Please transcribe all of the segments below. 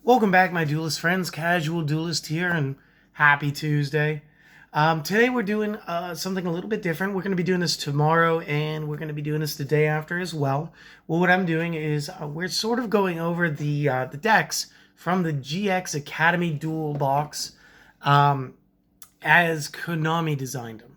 Welcome back, my duelist friends. Casual Duelist here, and happy Tuesday. Today we're doing something a little bit different. We're going to be doing this tomorrow, and we're going to be doing this the day after as well. Well, what I'm doing is we're sort of going over the decks from the GX Academy Duel box as Konami designed them.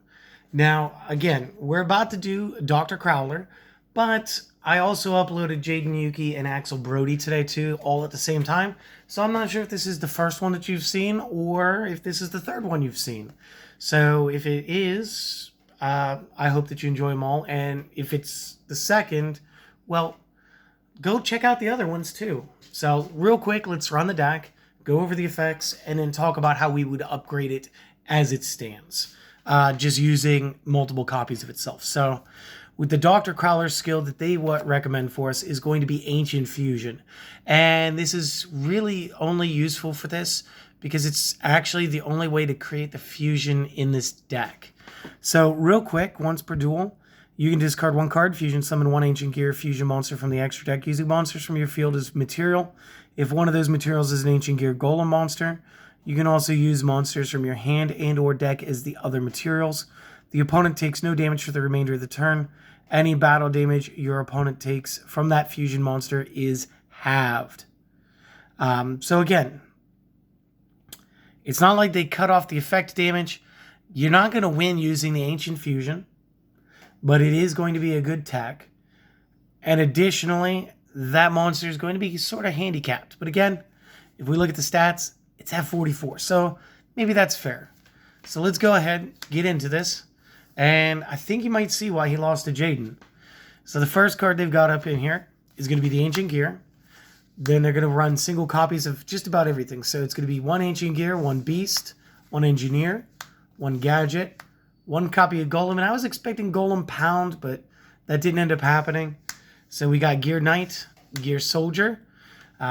Now, again, we're about to do Dr. Crowler, but I also uploaded Jaden Yuki and Axel Brody today too, all at the same time. So I'm not sure if this is the first one that you've seen or if this is the third one you've seen. So if it is, I hope that you enjoy them all. And if it's the second, well, go check out the other ones too. So real quick, let's run the deck, go over the effects, and then talk about how we would upgrade it as it stands, just using multiple copies of itself. So with the Dr. Crowler skill that they recommend for us is going to be Ancient Fusion. And this is really only useful for this because it's actually the only way to create the fusion in this deck. So real quick, once per duel, you can discard one card, fusion summon one Ancient Gear fusion monster from the extra deck using monsters from your field as material. If one of those materials is an Ancient Gear Golem monster, you can also use monsters from your hand and or deck as the other materials. The opponent takes no damage for the remainder of the turn. Any battle damage your opponent takes from that fusion monster is halved. So again, it's not like they cut off the effect damage. You're not going to win using the Ancient Fusion, but it is going to be a good tech. And additionally, that monster is going to be sort of handicapped. But again, if we look at the stats, it's at 44. So maybe that's fair. So let's go ahead, get into this. And I think you might see why he lost to Jaden. So the first card they've got up in here is going to be the Ancient Gear. Then they're going to run single copies of just about everything. So it's going to be one Ancient Gear, one Beast, one Engineer, one Gadget, one copy of Golem. And I was expecting Golem Pound, but that didn't end up happening. So we got Gear Knight, Gear Soldier. We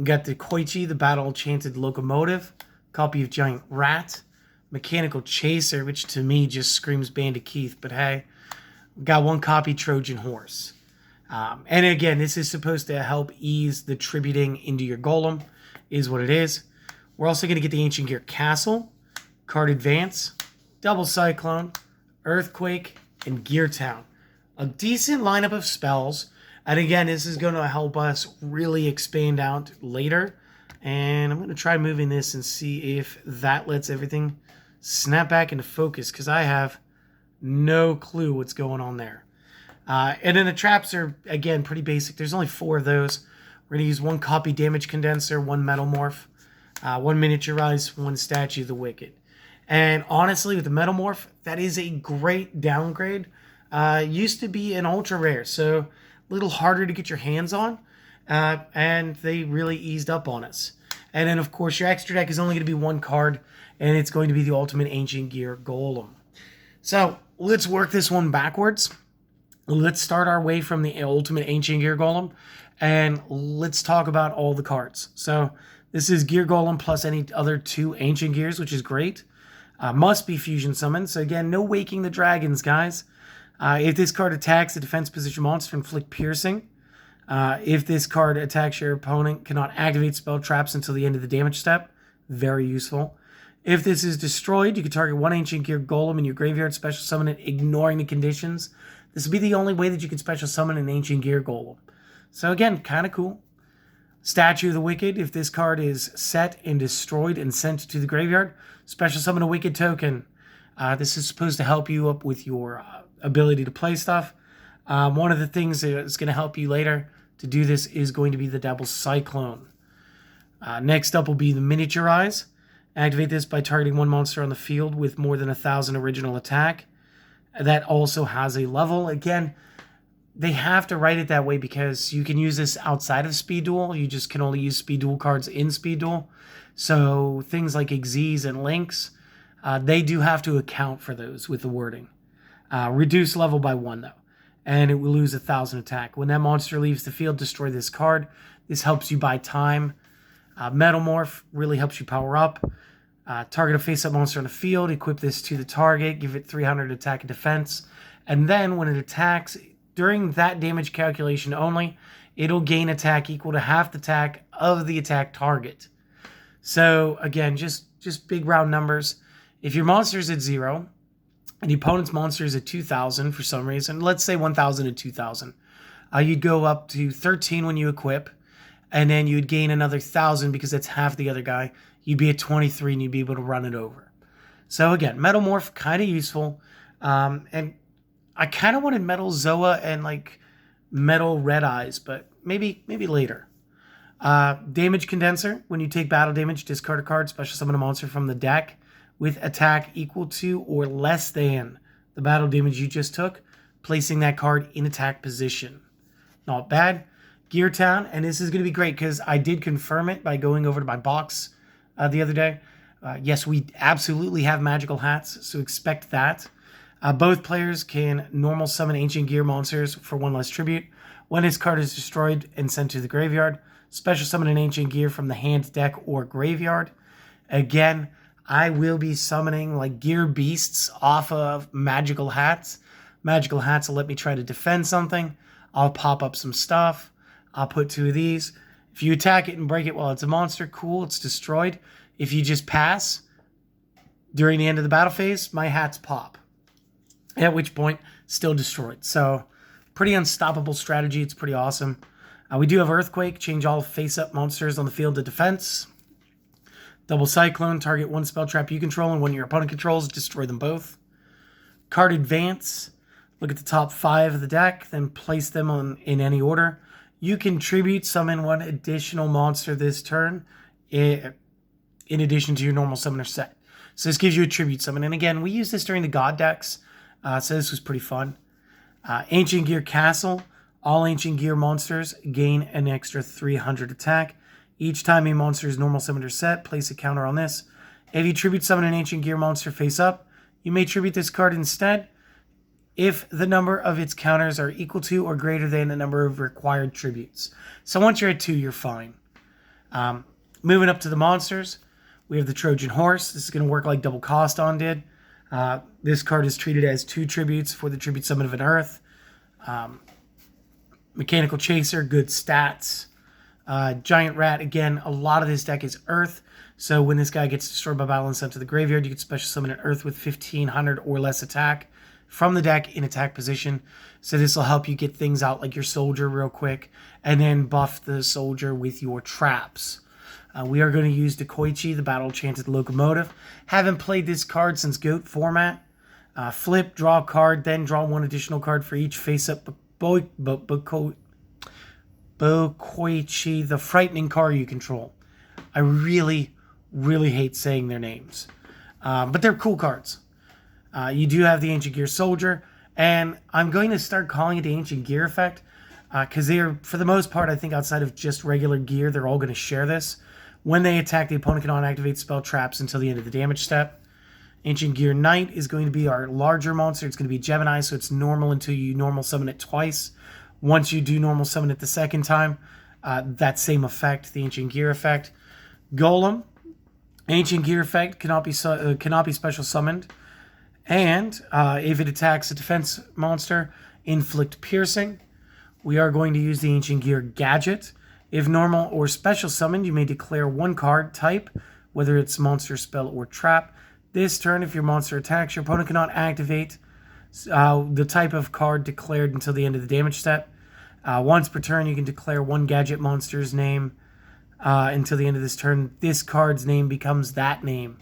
got the Koichi, the Battle Enchanted Locomotive, copy of Giant Rat, Mechanical Chaser, which to me just screams Bandit Keith, but hey, we got one copy Trojan Horse. And again, this is supposed to help ease the tributing into your Golem, is what it is. We're also going to get the Ancient Gear Castle, Card Advance, Double Cyclone, Earthquake, and Gear Town. A decent lineup of spells. And again, this is going to help us really expand out later. And I'm going to try moving this and see if that lets everything snap back into focus, because I have no clue what's going on there. And then the traps are, again, pretty basic. There's only 4 of those. We're going to use one copy Damage Condenser, one Metal Morph, one Miniaturize, one Statue of the Wicked. And honestly, with the Metal Morph, that is a great downgrade. Used to be an ultra rare, so a little harder to get your hands on. And they really eased up on us. And then, of course, your extra deck is only going to be one card, and it's going to be the Ultimate Ancient Gear Golem. So let's work this one backwards. Let's start our way from the Ultimate Ancient Gear Golem, and let's talk about all the cards. So this is Gear Golem plus any other 2 Ancient Gears, which is great. Must be Fusion Summoned. So again, no Waking the Dragons, guys. If this card attacks a defense position monster, inflict piercing. If this card attacks your opponent, cannot activate spell traps until the end of the damage step. Very useful. If this is destroyed, you can target one Ancient Gear Golem in your graveyard, special summon it, ignoring the conditions. This will be the only way that you can special summon an Ancient Gear Golem. So again, kind of cool. Statue of the Wicked. If this card is set and destroyed and sent to the graveyard, special summon a Wicked token. This is supposed to help you up with your ability to play stuff. One of the things that is going to help you later to do this is going to be the Double Cyclone. Next up will be the Miniaturize. Activate this by targeting one monster on the field with more than 1,000 original attack. That also has a level. Again, they have to write it that way because you can use this outside of Speed Duel. You just can only use Speed Duel cards in Speed Duel. So things like Xyz and Lynx, they do have to account for those with the wording. Reduce level by 1 though, and it will lose 1,000 attack. When that monster leaves the field, destroy this card. This helps you buy time. Metal Morph really helps you power up. Target a face-up monster on the field. Equip this to the target. Give it 300 attack and defense. And then when it attacks, during that damage calculation only, it'll gain attack equal to half the attack of the attack target. So again, just big round numbers. If your monster is at 0 and the opponent's monster is at 2,000 for some reason, let's say 1,000 and 2,000, you'd go up to 13 when you equip, and then you'd gain another 1,000 because that's half the other guy. You'd be at 23 and you'd be able to run it over. So again, Metal Morph, kind of useful. And I kind of wanted Metal Zoa and like Metal Red Eyes, but maybe later. Damage Condenser. When you take battle damage, discard a card, special summon a monster from the deck with attack equal to or less than the battle damage you just took, placing that card in attack position. Not bad. Gear Town, and this is going to be great because I did confirm it by going over to my box the other day. Yes, we absolutely have magical hats, so expect that. Both players can normal summon Ancient Gear monsters for 1 less tribute. When this card is destroyed and sent to the graveyard, special summon an Ancient Gear from the hand, deck, or graveyard. Again, I will be summoning like Gear Beasts off of magical hats. Magical hats will let me try to defend something. I'll pop up some stuff. I'll put 2 of these. If you attack it and break it while it's a monster, cool, it's destroyed. If you just pass during the end of the battle phase, my hats pop. At which point, still destroyed. So, pretty unstoppable strategy. It's pretty awesome. We do have Earthquake. Change all face-up monsters on the field to defense. Double Cyclone. Target 1 spell trap you control and 1 your opponent controls. Destroy them both. Card Advance. Look at the top 5 of the deck. Then place them in any order. You can tribute summon 1 additional monster this turn in addition to your normal summoner set. So this gives you a tribute summon. And again, we used this during the God decks. So this was pretty fun. Ancient Gear Castle. All Ancient Gear monsters gain an extra 300 attack. Each time a monster is normal summoner set, place a counter on this. If you tribute summon an Ancient Gear monster face up, you may tribute this card instead if the number of its counters are equal to or greater than the number of required tributes. So once you're at 2, you're fine. Moving up to the monsters, we have the Trojan Horse. This is going to work like Double Cost on did. This card is treated as 2 tributes for the tribute summon of an Earth. Mechanical Chaser, good stats. Giant Rat, again, a lot of this deck is Earth. So when this guy gets destroyed by battle and sent to the graveyard, you can special summon an Earth with 1,500 or less attack from the deck in attack position. So this will help you get things out like your Soldier real quick, and then buff the Soldier with your traps. We are going to use Dekoichi, the Battle Chanted Locomotive. Haven't played this card since GOAT format. Flip, draw a card, then draw 1 additional card for each face-up Bokoichi, the frightening card you control. I really hate saying their names. But they're cool cards. You do have the Ancient Gear Soldier, and I'm going to start calling it the Ancient Gear effect because they are, for the most part, I think outside of just regular gear, they're all going to share this. When they attack, the opponent cannot activate spell traps until the end of the damage step. Ancient Gear Knight is going to be our larger monster. It's going to be Gemini, so it's normal until you normal summon it twice. Once you do normal summon it the second time, that same effect, the Ancient Gear effect. Golem, Ancient Gear effect cannot be special summoned. And if it attacks a defense monster, inflict piercing. We are going to use the Ancient Gear Gadget. If normal or special summoned, you may declare 1 card type, whether it's monster, spell, or trap. This turn, if your monster attacks, your opponent cannot activate the type of card declared until the end of the damage step. Once per turn, you can declare 1 gadget monster's name until the end of this turn. This card's name becomes that name.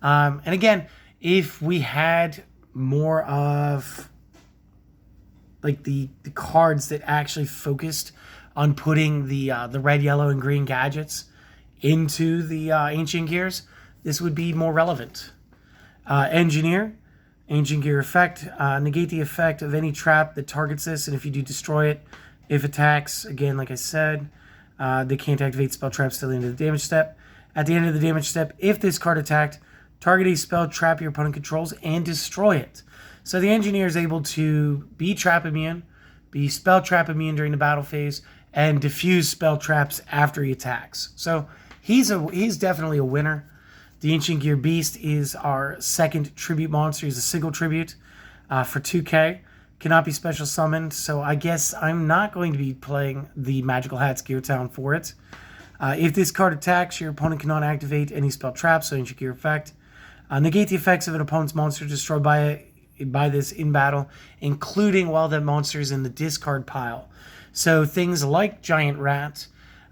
And again, if we had more of like the cards that actually focused on putting the red, yellow, and green gadgets into the Ancient Gears, this would be more relevant. Engineer, Ancient Gear effect. Negate the effect of any trap that targets this, and if you do, destroy it. If attacks, again, like I said, they can't activate spell traps till the end of the damage step. At the end of the damage step, if this card attacked, target a spell trap your opponent controls and destroy it. So the Engineer is able to be trap immune, be spell trap immune during the battle phase, and diffuse spell traps after he attacks. So he's definitely a winner. The Ancient Gear Beast is our second tribute monster. He's a single tribute for 2k. Cannot be special summoned, so I guess I'm not going to be playing the Magical Hats Gear Town for it. If this card attacks, your opponent cannot activate any spell traps, so ancient gear effect. Negate the effects of an opponent's monster destroyed by this in battle, including while that monster is in the discard pile. So things like Giant Rat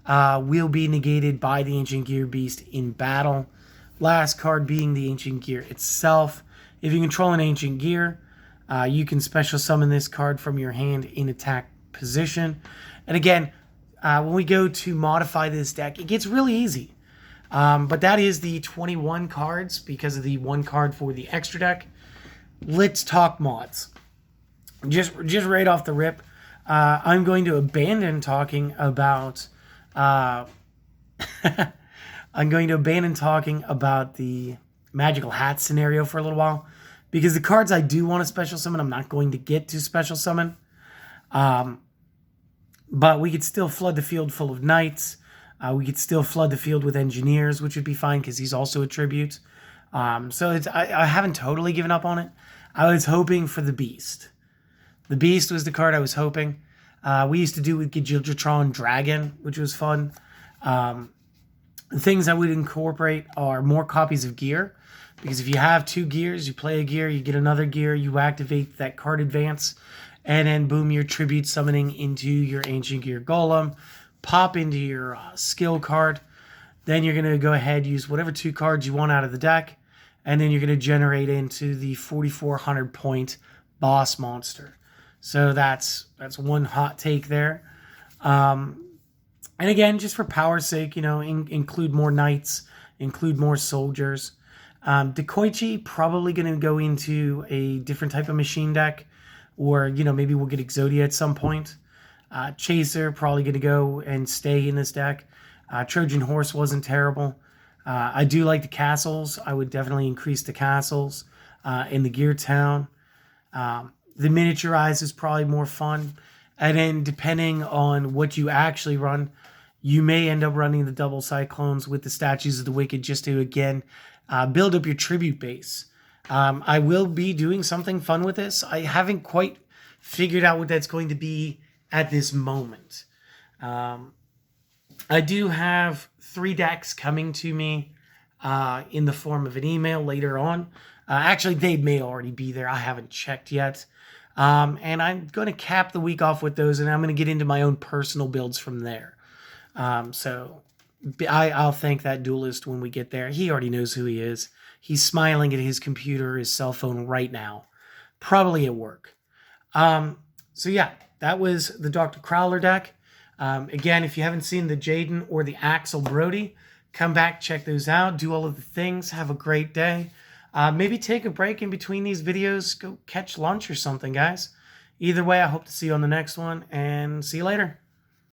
will be negated by the Ancient Gear Beast in battle. Last card being the Ancient Gear itself. If you control an Ancient Gear, you can special summon this card from your hand in attack position. And again, when we go to modify this deck, it gets really easy. But that is the 21 cards because of the 1 card for the extra deck. Let's talk mods. Just right off the rip, I'm going to abandon talking about I'm going to abandon talking about the Magical Hat scenario for a little while, because the cards I do want to special summon, I'm not going to get to special summon. But we could still flood the field full of knights. We could still flood the field with engineers, which would be fine because he's also a tribute. So I haven't totally given up on it. I was hoping for the Beast. The Beast was the card I was hoping. We used to do with Gajildratron Dragon, which was fun. The things I would incorporate are more copies of gear. Because if you have 2 gears, you play a gear, you get another gear, you activate that card advance, and then boom, you're tribute summoning into your Ancient Gear Golem, pop into your skill card. Then you're going to go ahead, use whatever 2 cards you want out of the deck, and then you're going to generate into the 4,400 point boss monster. So that's one hot take there. And again, just for power's sake, include more knights, include more soldiers. Dekoichi probably going to go into a different type of machine deck, or maybe we'll get Exodia at some point. Chaser probably going to go and stay in this deck. Trojan Horse wasn't terrible. I do like the castles. I would definitely increase the castles in the Gear Town. The Miniaturize is probably more fun. And then depending on what you actually run, you may end up running the double Cyclones with the Statues of the Wicked just to, again, build up your tribute base. I will be doing something fun with this. I haven't quite figured out what that's going to be at this moment. I do have 3 decks coming to me in the form of an email later on. Actually, they may already be there. I haven't checked yet. And I'm going to cap the week off with those, and I'm going to get into my own personal builds from there. So I'll thank that duelist when we get there. He already knows who he is. He's smiling at his computer, his cell phone right now. Probably at work. So yeah, that was the Dr. Crowler deck. Again, if you haven't seen the Jaden or the Axel Brody, come back, check those out, do all of the things, have a great day. Maybe take a break in between these videos, go catch lunch or something, guys. Either way, I hope to see you on the next one, and see you later.